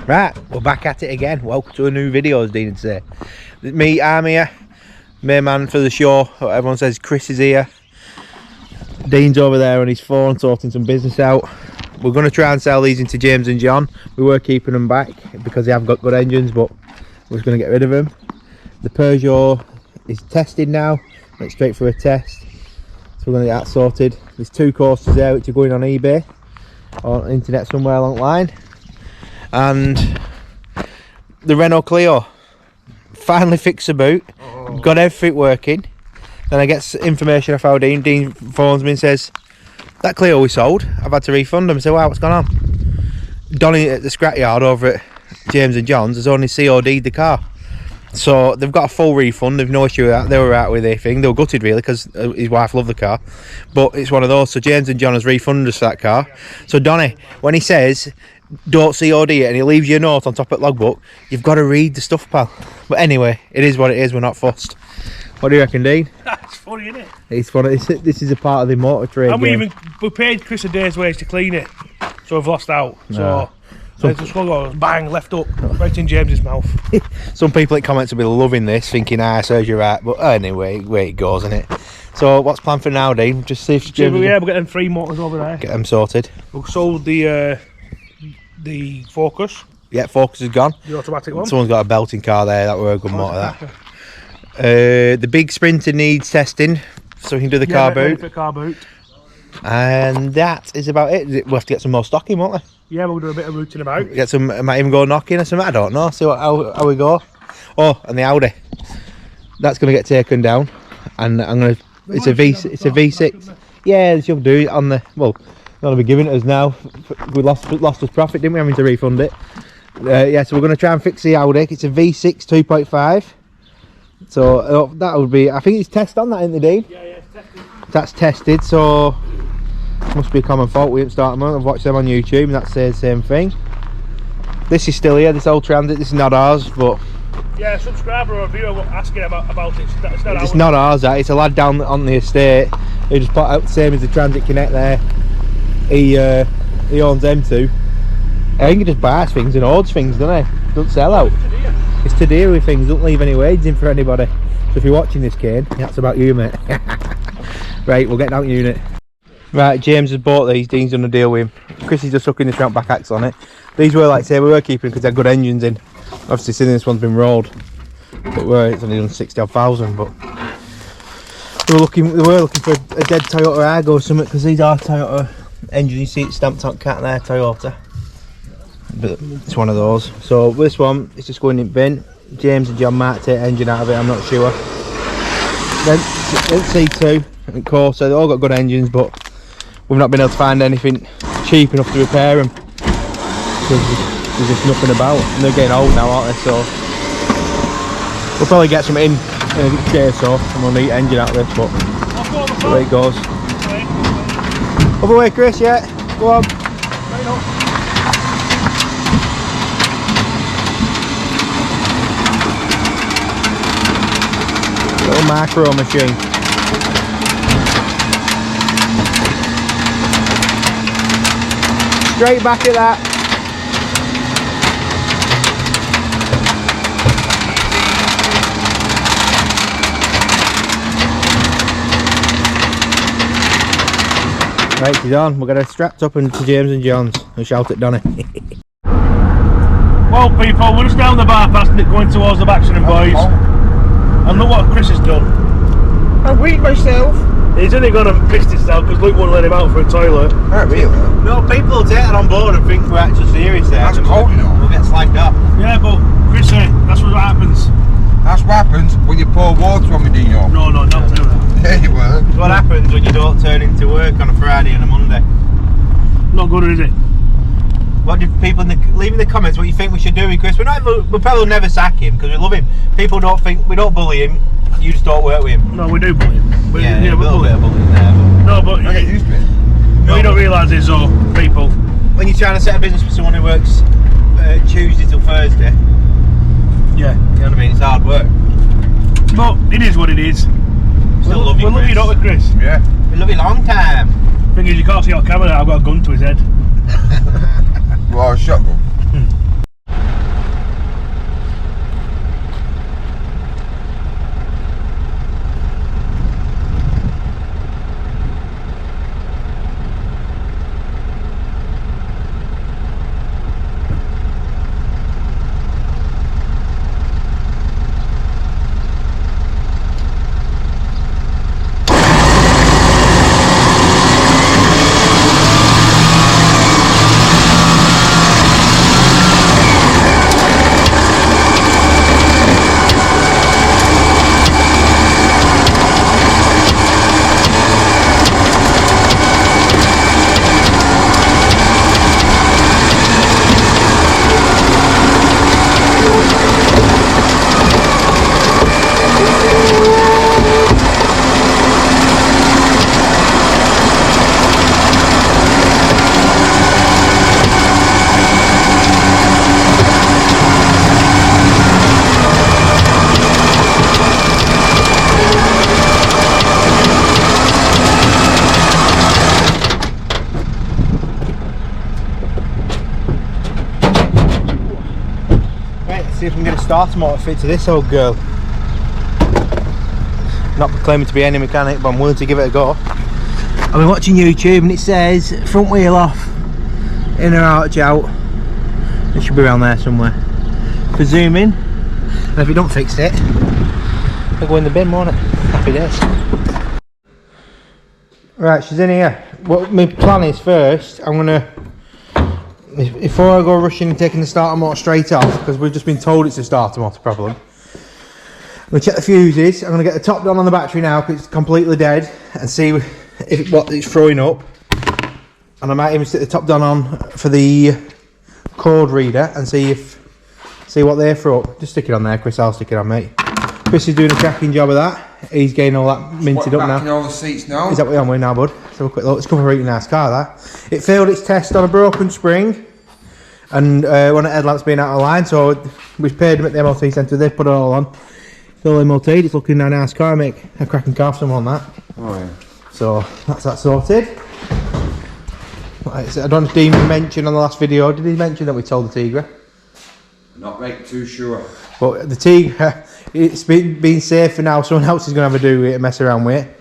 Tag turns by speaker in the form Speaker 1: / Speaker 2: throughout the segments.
Speaker 1: Right, we're back at it again. Welcome to a new video, as Dean would say. Me, I'm here, main man for the show. Everyone says Chris is here. Dean's over there on his phone sorting some business out. We're going to try and sell these into James and John. We were keeping them back because they have got good engines, but we're just going to get rid of them. The Peugeot is tested now. Went straight for a test, so we're going to get that sorted. There's two coasters there which are going on eBay or on internet somewhere along the line. And the Renault Clio finally fixed the boot, got everything working. Then I get information off our Dean. Dean phones me and says, that Clio we sold, I've had to refund them. I say, wow, what's going on? Donny at the scrapyard over at James and John's has only COD'd the car. So they've got a full refund, they've no issue with that. They were out with their thing, they were gutted really because his wife loved the car. But it's one of those, so James and John has refunded us that car. So Donny, when he says, don't COD it, and he leaves you a note on top of the logbook, you've got to read the stuff, pal. But anyway, it is what it is, we're not fussed. What do you reckon, Dean?
Speaker 2: That's funny, isn't it?
Speaker 1: It's funny, this is a part of the motor trade
Speaker 2: And
Speaker 1: game.
Speaker 2: we paid Chris a day's wage to clean it, so we've lost out. So it's just go bang, left up, right in James's mouth.
Speaker 1: Some people in comments will be loving this, thinking, ah, serves you right. But anyway, way it goes, isn't it? So what's planned for now, Dean? Just see if James...
Speaker 2: Yeah, we'll get them 3 motors over there.
Speaker 1: Get them sorted.
Speaker 2: We've sold the Focus.
Speaker 1: Yeah, Focus is gone.
Speaker 2: The automatic one.
Speaker 1: Someone's got a belting car there, that were a good motor, that. The big Sprinter needs testing, so we can do the car boot.
Speaker 2: Car boot.
Speaker 1: And that is about it. We'll have to get some more stocking, won't we?
Speaker 2: Yeah, we'll do a bit of rooting about.
Speaker 1: Get some, I might even go knocking or something, I don't know, see how we go. Oh, and the Audi. That's going to get taken down. And I'm going to, it's a V6. Yeah, they should do it on the, well, they'll be giving it us now. We lost us profit, didn't we, having to refund it. Yeah, so we're going to try and fix the Audi. It's a V6 2.5. So that would be, I think it's test on that, isn't it, Dean?
Speaker 2: Yeah, it's tested.
Speaker 1: That's tested, so must be a common fault. We didn't start them on. I've watched them on YouTube and that says the same thing. This is still here, this old Transit. This is not ours, but
Speaker 2: yeah, a subscriber or a viewer asking about it.
Speaker 1: It's not ours, that. It's a lad down on the estate who just put out the same as the Transit Connect there. He owns them too. I think he just buys things and hoards things, doesn't he? Doesn't sell out. It's to deal with things, don't leave any wage in for anybody. So if you're watching this, Kane, that's about you, mate. Right, we'll get down to unit. Right, James has bought these. Dean's done a deal with him. Chris is just sucking the front back axle on it. These were, like I say, we were keeping because they've got engines in. Obviously, seeing this one's been rolled, but it's only done 60,000. But we were looking for a dead Toyota Argo or something because these are Toyota engines. You see it stamped on cat there, Toyota. But it's one of those. So this one is just going in bin. James and John might take engine out of it, I'm not sure. Then C2 and Corsa, they've all got good engines, but we've not been able to find anything cheap enough to repair them. There's just nothing about, and they're getting old now, aren't they? So we'll probably get some in a day or so, and we'll need engine out of this, but that's the way it goes. Other way, Chris, yeah? Go on. Little macro machine. Straight back at that. Right, she's on. We'll get her strapped up into James and John's and shout at Donny.
Speaker 2: Well, people, we're just down the bypass going towards the Baxton boys. And look what Chris has done.
Speaker 3: I weed myself.
Speaker 2: He's only going to piss himself because Luke won't let him out for a toilet.
Speaker 3: Not really.
Speaker 1: No, people will take that on board and think we're actually serious there.
Speaker 3: That's cold, you know.
Speaker 1: We'll get slagged off.
Speaker 2: Yeah, but Chris, that's what happens.
Speaker 3: That's what happens when you pour water on me, Dino.
Speaker 2: No, not do that.
Speaker 3: Yeah, you will.
Speaker 1: It's what happens when you don't turn into work on a Friday and a Monday.
Speaker 2: Not good, is it?
Speaker 1: What do people leave in the comments what you think we should do with Chris? We'll probably never sack him because we love him. People don't think we don't bully him. You just don't work with him.
Speaker 2: No, we do bully him.
Speaker 1: Yeah, a
Speaker 2: we
Speaker 1: little
Speaker 2: bully
Speaker 1: bit of bullying there. But
Speaker 2: no, but
Speaker 3: I get used to it.
Speaker 2: no, you don't realise it's all people.
Speaker 1: when you're trying to set a business for someone who works Tuesday till Thursday,
Speaker 2: yeah,
Speaker 1: you know what I mean? It's hard work.
Speaker 2: But it is what it is.
Speaker 1: Still love you,
Speaker 2: we'll love you,
Speaker 1: Chris.
Speaker 2: don't we, Chris?
Speaker 3: Yeah.
Speaker 1: We love you long time.
Speaker 2: Thing is, you can't see on camera that I've got a gun to his head.
Speaker 3: Well, a shotgun.
Speaker 1: see if we can get a starter motor fit to this old girl. Not claiming to be any mechanic, but I'm willing to give it a go. I've been watching YouTube and it says front wheel off, inner arch out. It should be around there somewhere. Presuming, and if you don't fix it, it'll go in the bin, won't it? Happy days. Right, she's in here. What my plan is first, I'm gonna, before I go rushing and taking the starter motor straight off, because we've just been told it's a starter motor problem, I'm going to check the fuses. I'm going to get the top done on the battery now because it's completely dead, and see if what it's throwing up. And I might even stick the top down on for the code reader and see what they throw up. Just stick it on there, Chris. I'll stick it on, mate. Chris is doing a cracking job of that. He's getting all that minted up now.
Speaker 3: All the seats now.
Speaker 1: Is that what you're on with now, bud? Let's have a quick look. It's come for eating a nice car, that. It failed its test on a broken spring, and one of the headlamps being out of line, so we paid them at the MOT centre. They put it all on. It's all MOT'd. It's looking a nice car, mate. A cracking car for someone on that.
Speaker 3: Oh yeah.
Speaker 1: So that's that sorted. Right, so I don't know if Dean mentioned on the last video. Did he mention that we told the Tigra?
Speaker 3: Not right, too sure.
Speaker 1: But the Tigra, it's been safe for now. Someone else is going to have a do with it and mess around with it,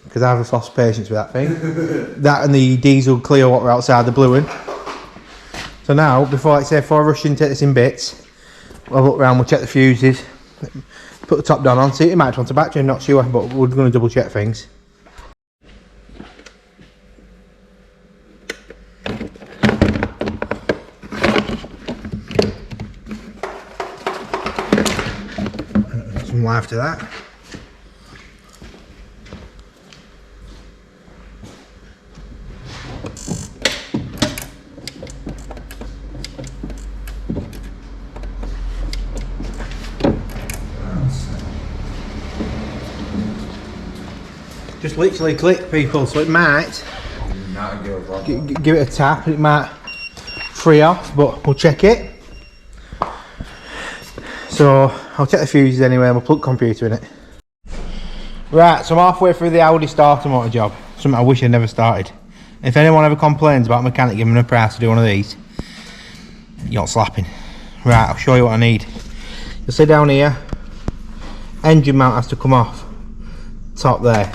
Speaker 1: because I've lost patience with that thing. That and the diesel Clio what were outside, the blue one. So now, before I rush in and take this in bits, we'll look around, we'll check the fuses, put the top down on, see it might want a battery, I'm not sure, but we're going to double check things. Some life to that. Just literally click, people, so it might give it a tap and it might free off, but we'll check it. So I'll check the fuses anyway and we'll plug the computer in it. Right, so I'm halfway through the Audi starter motor job, something I wish I'd never started. If anyone ever complains about a mechanic giving them a price to do one of these, you're not slapping. Right, I'll show you what I need. You'll see down here, engine mount has to come off, top there.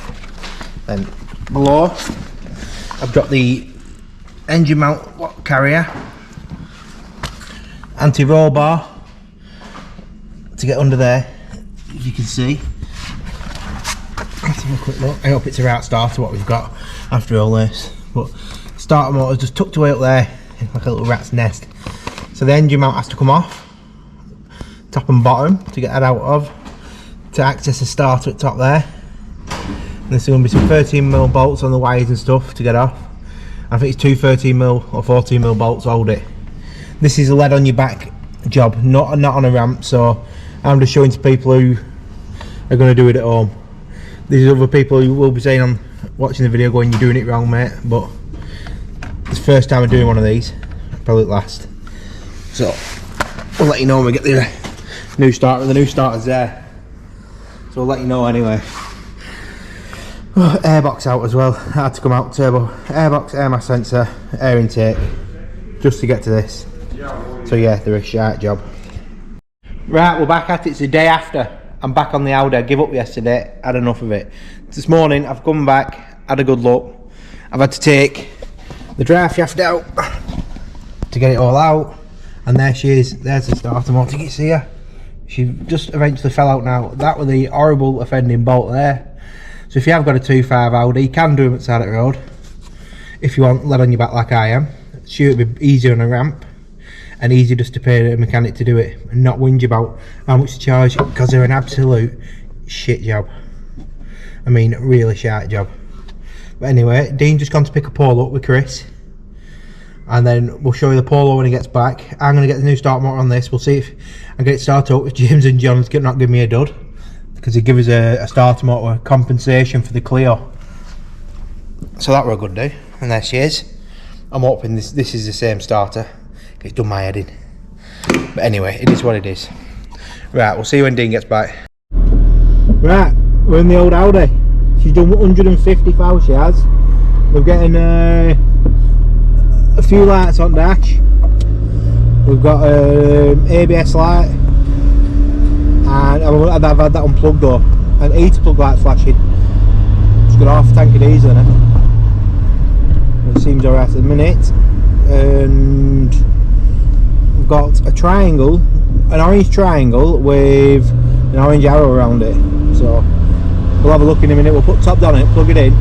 Speaker 1: Then below, I've got the engine mount carrier, anti-roll bar to get under there, as you can see. Let's have a quick look. I hope it's a right starter what we've got after all this. But starter motor's just tucked away up there like a little rat's nest. So the engine mount has to come off, top and bottom, to get that out of, to access the starter at top there. And there's going to be some 13mm bolts on the wires and stuff to get off. I think it's two 13mm or 14mm bolts to hold it. This is a lead on your back job, not on a ramp, so I'm just showing to people who are going to do it at home. There's other people who will be saying on watching the video going, you're doing it wrong, mate, but it's the first time I'm doing one of these, probably last. So we'll let you know when we get the new starter. The new starter's there, so we'll let you know anyway. Oh, airbox out as well, had to come out, turbo, airbox, air mass sensor, air intake, just to get to this. So yeah, they're a shite job. Right, we're back at it. It's the day after. I'm back on the Audi. I gave up yesterday, had enough of it. This morning I've come back, had a good look. I've had to take the drive shaft out to get it all out, and there she is. There's the starter motor. You can see her. She just eventually fell out now. That was the horrible offending bolt there. So if you have got a 2.5 Audi, you can do them at the side of the road. If you want lead on your back like I am, sure it'd be easier on a ramp and easier just to pay a mechanic to do it and not whinge about how much to charge, because they're an absolute shit job. I mean, really shit job. But anyway, Dean just gone to pick a Polo up with Chris, and then we'll show you the Polo when he gets back. I'm going to get the new start motor on this. We'll see if I get it started up with James and John's not give me a dud, because they give us a starter motor compensation for the Clio. So that were a good day, and there she is. I'm hoping this is the same starter. It's done my head in. But anyway, it is what it is. Right, we'll see you when Dean gets back. Right, we're in the old Audi. She's done 150,000 she has. We're getting a few lights on dash. We've got ABS light. I've had that unplugged though, and heater plug light flashing. Just got half a tank of diesel in it. It seems alright at the minute, and we've got a triangle, an orange triangle with an orange arrow around it. So we'll have a look in a minute. We'll put top down it, plug it in.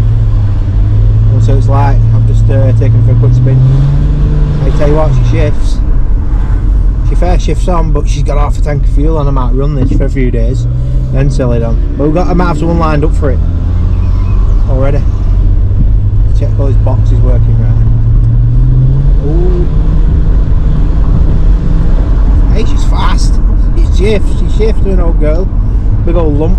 Speaker 1: So it's like I've just taken her for a quick spin. I tell you what, she shifts. She fair shifts on, but she's got half a tank of fuel, and I might run this for a few days, then sell it on. But I might have someone lined up for it already. Check all his boxes working right. Ooh. Hey, she's fast. She shifts to an old girl. Big old lump.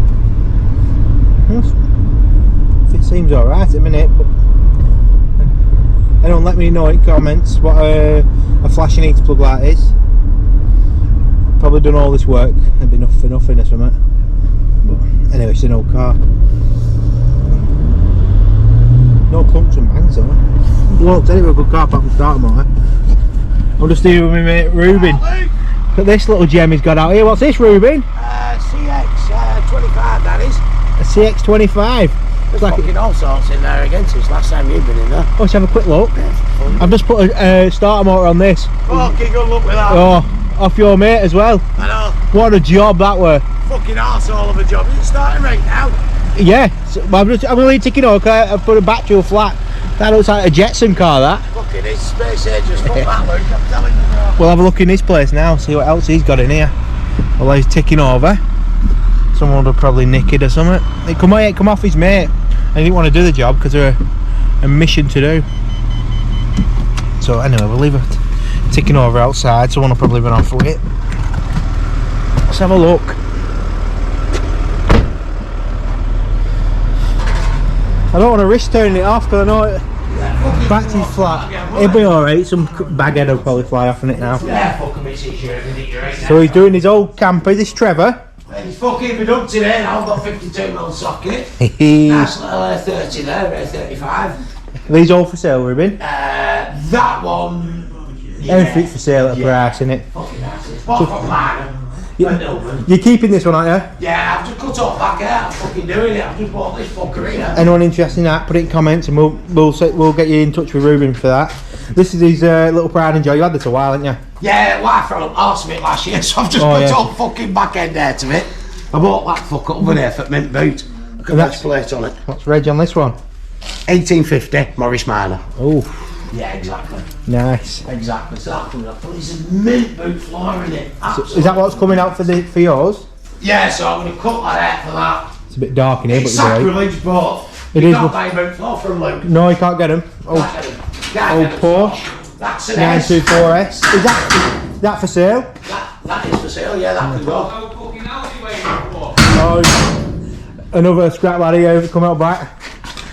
Speaker 1: It seems alright at the minute, but anyone let me know in comments what a flashing heater plug light is. Probably done all this work, it'd be enough for nothing or something. But anyway, it's an old car. No clunks and bangs though. Look, anyway, a good car apart from starter motor. I'm just here with my mate Ruben. Look at this little gem he's got out here. What's this, Ruben?
Speaker 4: CX-25, that is.
Speaker 1: A CX-25.
Speaker 4: There's
Speaker 1: like
Speaker 4: fucking all sorts in there again since last time you've been in there.
Speaker 1: Oh, let's have a quick look. I've just put a starter motor on this.
Speaker 4: Fucking good luck with that.
Speaker 1: Oh, off your mate as well.
Speaker 4: I know.
Speaker 1: What a job that were.
Speaker 4: Fucking arsehole of a job. Is it starting right now?
Speaker 1: Yeah, so I'm really ticking over because I've put a battery flat. That looks like a Jetson car, that.
Speaker 4: Fucking his space agents. Fuck that, Luke. I'm telling you, bro.
Speaker 1: We'll have a look in this place now, see what else he's got in here. While he's ticking over. Someone would have probably nicked it or something. It come off his mate. And he didn't want to do the job because they're a mission to do. So anyway, we'll leave it ticking over outside. Someone will probably run off with it. Let's have a look. I don't want to risk turning it off because I know battery's flat. It'll be alright. Some baghead will probably fly off in it now. So he's doing his old camper. This Trevor.
Speaker 4: He's fucking been up today now. I've got 52mm socket. Nice little 30 there, 35.
Speaker 1: Are these all for sale, Ruben?
Speaker 4: That one. Yeah.
Speaker 1: Everything's for sale at a price, innit?
Speaker 4: Fucking nice. It's bought from mine.
Speaker 1: You're keeping this one, aren't you?
Speaker 4: Yeah, I've just cut off back here. I'm fucking doing it. I've just bought this fucker here.
Speaker 1: Anyone interested in that, put it in comments and we'll get you in touch with Ruben for that. This is his little pride and joy. You had this a while, haven't you?
Speaker 4: Yeah, wife fell up arse of it last year, so I've just put all fucking back end there to it. I bought that fucker over there for mint boot. Look at that plate on it.
Speaker 1: What's reg on this one?
Speaker 4: 1850 Morris Minor.
Speaker 1: Oh.
Speaker 4: Yeah, exactly.
Speaker 1: Nice.
Speaker 4: Exactly. So that's coming up. But it's a mint boot floor in it.
Speaker 1: So is that what's coming out for yours?
Speaker 4: Yeah, so I'm going to cut that out for that.
Speaker 1: It's a bit dark in here,
Speaker 4: It's
Speaker 1: but you're right.
Speaker 4: sacrilege, but
Speaker 1: It
Speaker 4: you
Speaker 1: is.
Speaker 4: can't buy a boot floor from Luke.
Speaker 1: No, you can't get them. Old Porsche.
Speaker 4: That's an
Speaker 1: 924S. Is that for sale?
Speaker 4: That is for sale, yeah, that can go.
Speaker 1: Oh, another scrap lad here coming out back.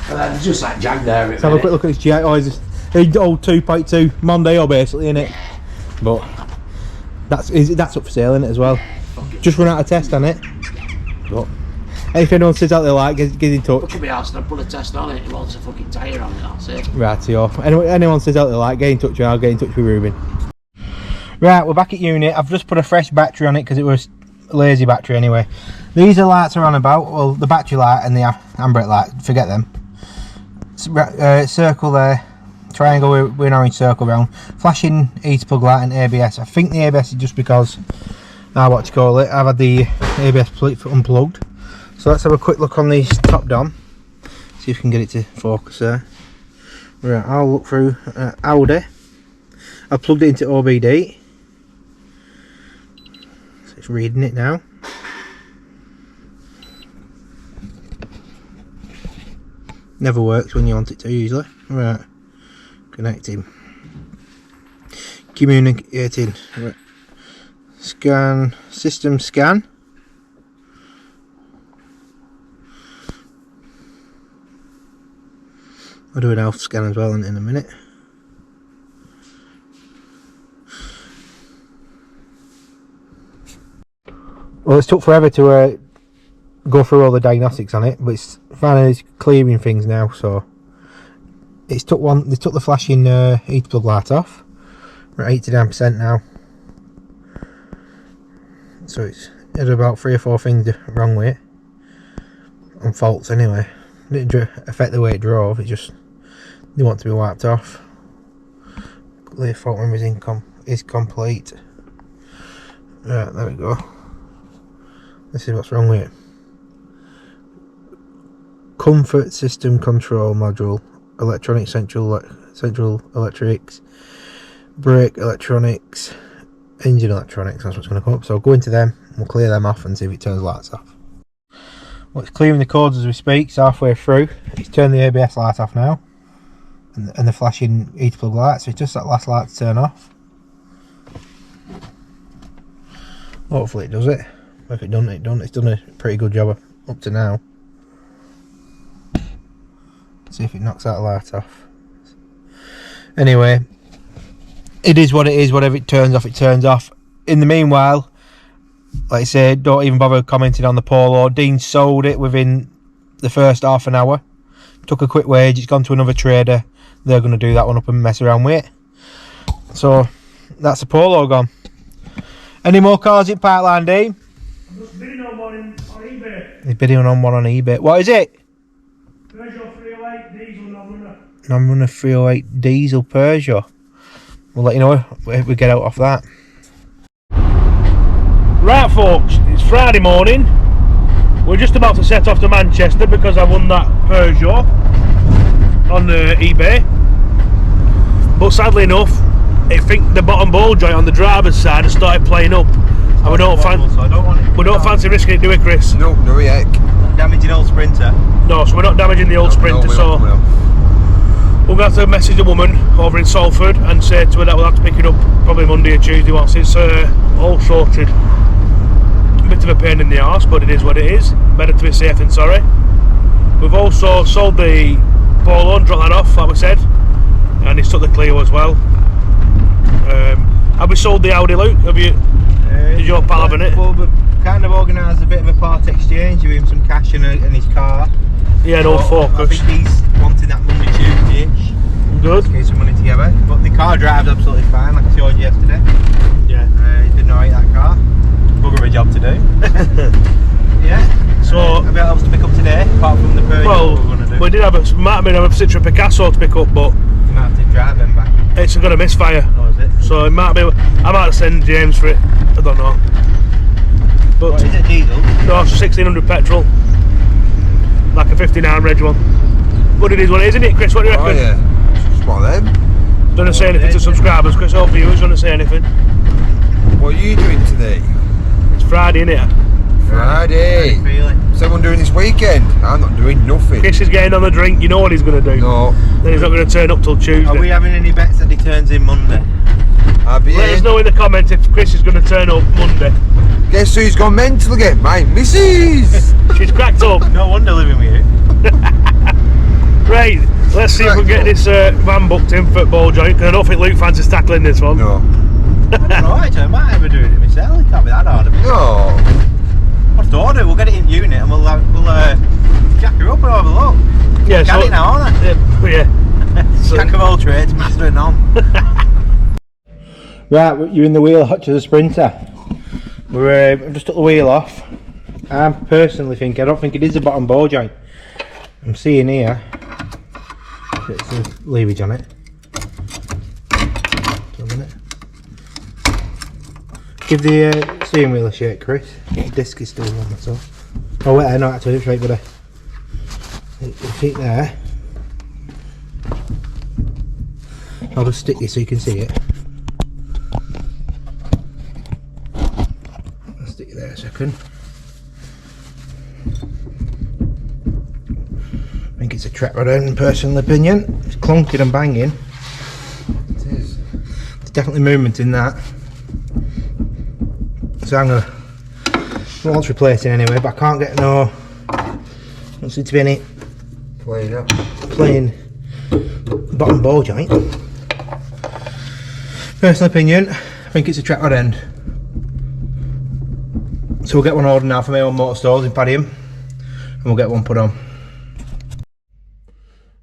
Speaker 4: And then it's just like Jag there.
Speaker 1: Let's have a quick look at this G8. Oh, it's old 2.2 Mondeo basically, isn't it? But that's up for sale, isn't it, as well? Just run out of test on it. But if anyone says out there like, get in touch.
Speaker 4: Look at me ass, I put a test on it. He wants a fucking tyre on it, that's it.
Speaker 1: Right, so anyone says out there like, get in touch and I'll get in touch with Ruben. Right, we're back at unit. I've just put a fresh battery on it because it was a lazy battery anyway. These are lights are on about. Well, the battery light and the handbrake light, forget them. Circle there, triangle with an orange circle round, flashing heater plug light and ABS. I think the ABS is just because I've had the ABS unplugged. So let's have a quick look on these top down, see if we can get it to focus there. Right, I'll look through Audi. I've plugged it into OBD, so it's reading it now. Never works when you want it to usually. Right, connecting, communicating. Right. Scan, system scan. I'll do an alpha scan as well in a minute. Well, it's took forever to go through all the diagnostics on it, but it's finally clearing things now. So it's took one. They took the flashing heater plug light off. We're at 89% now. So it's Had about 3 or 4 things wrong with it. On faults anyway. It didn't affect the way it drove, it just didn't want to be wiped off. The fault memory is complete. Right, there we go. This is what's wrong with it. Comfort system control module, electronic central electrics, brake electronics, engine electronics, that's what's going to come up. So I'll go into them, we'll clear them off and see if it turns lights off. Well, it's clearing the cords as we speak, it's halfway through. It's turned the ABS light off now, and the flashing heater plug light, so it's just that last light to turn off. Hopefully it does it. If it doesn't, it doesn't. It's done a pretty good job up to now. See if it knocks that light off. Anyway, it is what it is. Whatever it turns off, it turns off. In the meanwhile, like I said, don't even bother commenting on the Polo. Dean sold it within the first half an hour. Took a quick wage. It's gone to another trader. They're going to do that one up and mess around with it. So that's a Polo gone. Any more cars in pipeline, Dean?
Speaker 2: I'm just bidding on one on eBay.
Speaker 1: He's bidding on one on eBay. What is it?
Speaker 2: Peugeot 308 diesel non-runner.
Speaker 1: Non-runner 308 diesel Peugeot. We'll let you know if we get out off that.
Speaker 2: Right folks, it's Friday morning. We're just about to set off to Manchester because I won that Peugeot on eBay. But sadly enough, I think the bottom ball joint on the driver's side has started playing up. And we don't fancy risking it, do we, Chris?
Speaker 3: No, no heck.
Speaker 1: Damaging old Sprinter.
Speaker 2: No, so we're not damaging the old Sprinter, so we're going to have to message a woman over in Salford and say to her that we'll have to pick it up probably Monday or Tuesday once it's all sorted. A bit of a pain in the arse, but it is what it is. Better to be safe than sorry. We've also sold the Polo and dropped that off, like we said, and he's took the Clio as well. Have we sold the Audi, Luke? Have you? Did your pal having it?
Speaker 1: Well, we've kind of organised a bit of a part exchange. Give him some cash in his car.
Speaker 2: Yeah, an old Focus.
Speaker 1: I think he's wanting that Monday, Tuesday-ish.
Speaker 2: Good.
Speaker 1: Let's get some money together. But the car drives absolutely fine, like I showed you yesterday.
Speaker 2: Yeah.
Speaker 1: He did alright, that car. Bugger of a job to do. Yeah.
Speaker 2: So
Speaker 1: a bit else to pick up today, apart from the Peugeot.
Speaker 2: Well, we did have a Citroen Picasso to pick up, but
Speaker 1: you might have to drive them back.
Speaker 2: it's got a misfire.
Speaker 1: Oh, is it?
Speaker 2: So it might be. I might send James for it. I don't know. But
Speaker 1: What, is it diesel?
Speaker 2: no, it's 1600 petrol, like a 59 reg one. But it is what it is, isn't it, Chris? What do you reckon?
Speaker 3: Oh yeah. It's one of them.
Speaker 2: Don't say anything to subscribers, Chris. Or viewers, don't say anything.
Speaker 3: What are you doing today?
Speaker 2: It's Friday, innit?
Speaker 3: Friday. What's everyone doing this weekend? I'm not doing nothing.
Speaker 2: Chris is getting on the drink. You know what he's going to do.
Speaker 3: No.
Speaker 2: Then he's not going to turn up till Tuesday.
Speaker 1: Are we having any bets that he turns in Monday?
Speaker 3: I'll be
Speaker 2: Let us
Speaker 3: in.
Speaker 2: know in the comments if Chris is going to turn up Monday.
Speaker 3: Guess who's gone mental again? My missus!
Speaker 2: She's cracked up.
Speaker 1: No wonder living with you.
Speaker 2: Right, let's see if we can get this van booked in for ball joint, because I don't think Luke fancies tackling this one.
Speaker 3: No.
Speaker 1: Right, I might ever do it myself. It can't be that hard.
Speaker 3: No.
Speaker 1: What's the order? We'll get it in unit and we'll jack her up and have a look.
Speaker 2: Yeah,
Speaker 1: Got
Speaker 2: so,
Speaker 1: it now, aren't I?
Speaker 2: Yeah. So,
Speaker 1: Jack of all trades, master of none. Right, you're in the wheel hutch of the Sprinter. I've just took the wheel off. I personally think, I don't think it is a bottom ball joint. I'm seeing here, it's a leverage on it. Give the steering wheel a shake, Chris. The disc is still on, that's all. Oh wait, no, actually it's right, buddy. The feet there. I'll just stick this so you can see it. I'll stick it there a second. I think it's a trap rod in personal opinion. It's clunking and banging.
Speaker 3: It is.
Speaker 1: There's definitely movement in that. So I'm gonna, well, it's replacing anyway, but I can't get no, don't seem to be any
Speaker 3: Playing up.
Speaker 1: plain bottom ball joint. Personal opinion, I think it's a trap rod end. So we'll get one ordered now for my own motor stores in Padiham, and we'll get one put on.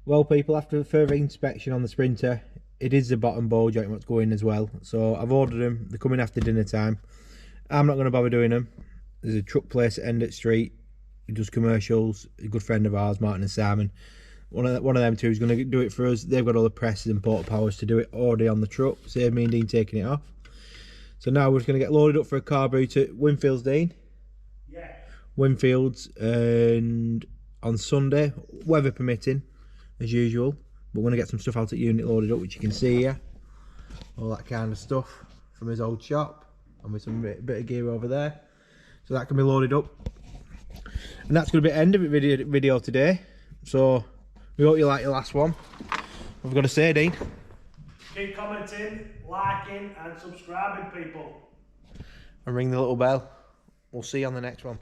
Speaker 1: Well people, after further inspection on the Sprinter, it is the bottom ball joint what's going as well. So I've ordered them, they're coming after dinner time. I'm not going to bother doing them. There's a truck place at End at Street who does commercials, a good friend of ours, Martin and Simon. One of them two is going to do it for us. They've got all the presses and porta powers to do it already on the truck, save me and Dean taking it off. So now we're just going to get loaded up for a car boot at Winfields, Dean.
Speaker 2: Yeah.
Speaker 1: Winfields, and on Sunday, weather permitting, as usual. But we're going to get some stuff out at unit loaded up, which you can see here. All that kind of stuff from his old shop, and with some bit of gear over there. So that can be loaded up. And that's going to be the end of the video today. So we hope you like your last one. We've got to say, Dean.
Speaker 2: Keep commenting, liking and subscribing, people.
Speaker 1: And ring the little bell. We'll see you on the next one.